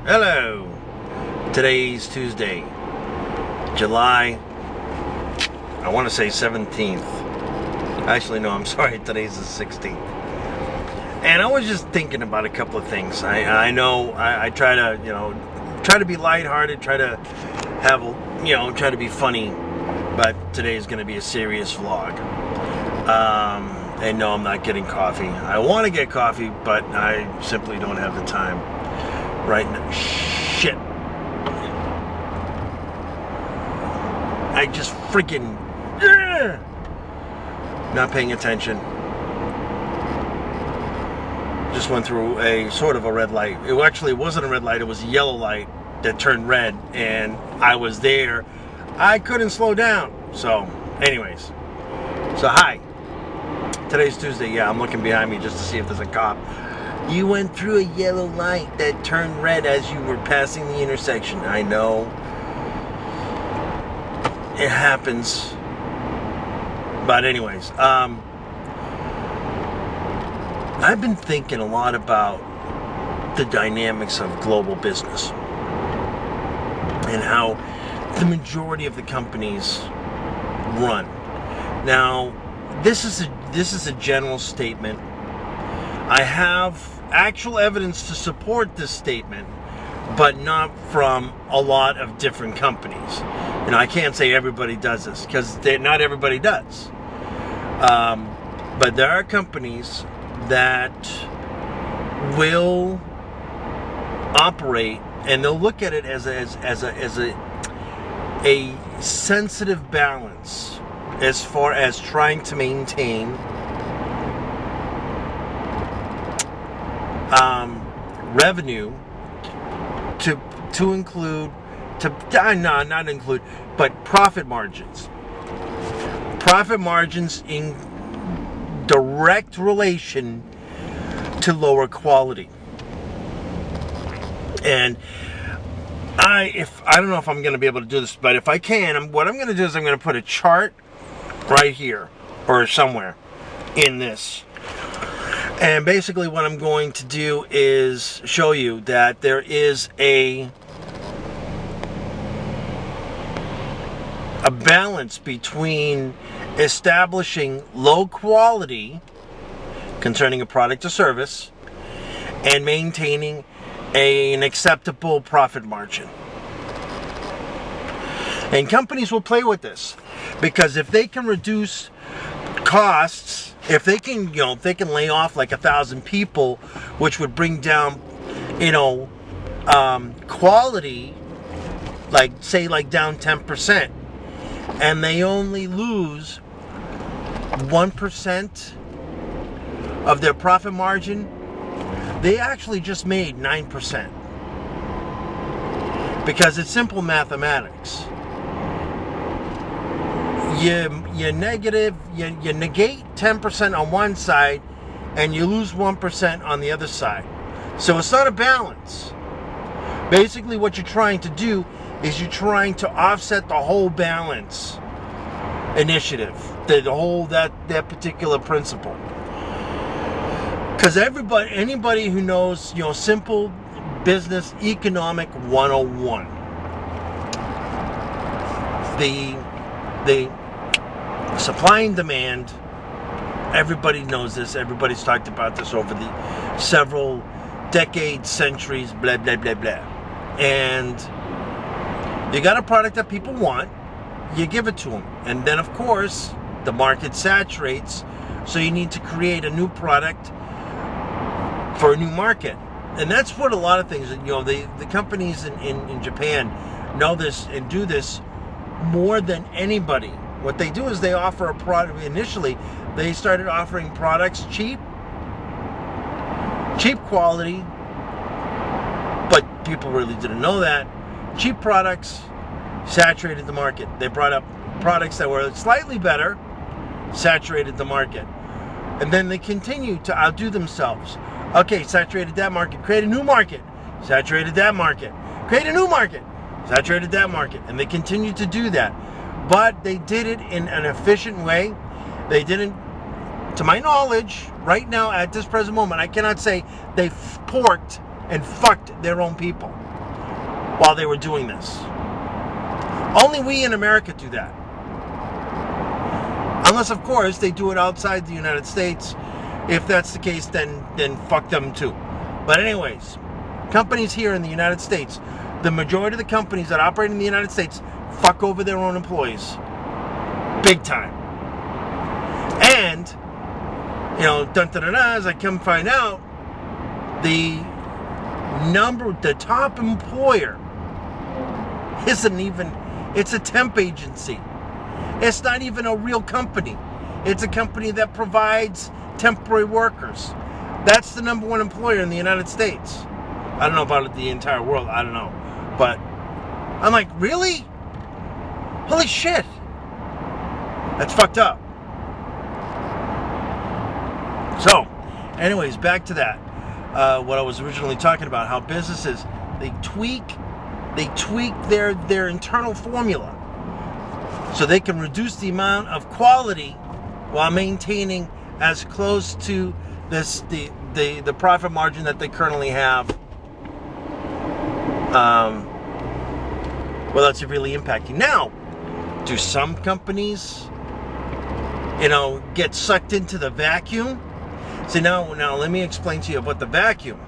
Hello. Today's Tuesday, July, I want to say 17th. Actually, no, I'm sorry, today's the 16th. And I was just thinking about a couple of things. I know I try to be lighthearted, try to have, try to be funny, but today is going to be a serious vlog. And no, I'm not getting coffee. I want to get coffee, but I simply don't have the time right now. Shit. I just freaking not paying attention. Just went through a sort of a red light. It actually wasn't a red light, it was a yellow light that turned red, and I was there. I couldn't slow down. So, anyways. So, hi. Today's Tuesday. Yeah, I'm looking behind me just to see if there's a cop. You went through a yellow light that turned red as you were passing the intersection. I know. It happens. But anyways, I've been thinking a lot about the dynamics of global business and how the majority of the companies run. Now, this is a general statement. I have actual evidence to support this statement, but not from a lot of different companies. I can't say everybody does this, because not everybody does. But there are companies that will operate, and they'll look at it as a sensitive balance as far as trying to maintain revenue to include, not include, but profit margins. Profit margins in direct relation to lower quality. And I don't know if I'm going to be able to do this, but if I can, what I'm going to do is I'm going to put a chart right here or somewhere in this. And basically what I'm going to do is show you that there is a balance between establishing low quality concerning a product or service and maintaining an acceptable profit margin. And companies will play with this, because if they can reduce costs, if they can, if they can lay off like 1,000 people, which would bring down, quality, like down 10%, and they only lose 1% of their profit margin, they actually just made 9%. Because it's simple mathematics. You negate 10% on one side, and you lose 1% on the other side. So it's not a balance. Basically what you're trying to do is you're trying to offset the whole balance initiative, that particular principle. Because anybody who knows, simple business economic 101, the supply and demand, everybody knows this, everybody's talked about this over the several decades, centuries, blah, blah, blah, blah. And you got a product that people want, you give it to them. And then, of course, the market saturates, so you need to create a new product for a new market. And that's what a lot of things, the companies in Japan know this and do this more than anybody. What they do is they offer a product. Initially, they started offering products cheap quality, but people really didn't know that. Cheap products saturated the market. They brought up products that were slightly better, saturated the market. And then they continued to outdo themselves. Okay, saturated that market, create a new market, saturated that market, create a new market, saturated that market. And they continued to do that. But they did it in an efficient way. They didn't, to my knowledge, right now at this present moment, I cannot say they porked and fucked their own people. while they were doing this. Only we in America do that. Unless, of course, they do it outside the United States. If that's the case, then fuck them too. But anyways, companies here in the United States, the majority of the companies that operate in the United States fuck over their own employees. Big time. And, you know, as I come find out, the top employer isn't even, it's a temp agency. It's not even a real company. It's a company that provides temporary workers. That's the number one employer in the United States. I don't know about the entire world. I don't know. But I'm like, really? Holy shit. That's fucked up. So, anyways, back to that. What I was originally talking about, how businesses, they tweak their internal formula so they can reduce the amount of quality while maintaining as close to the profit margin that they currently have without severely impacting. Now, do some companies, you know, get sucked into the vacuum? So now let me explain to you about the vacuum.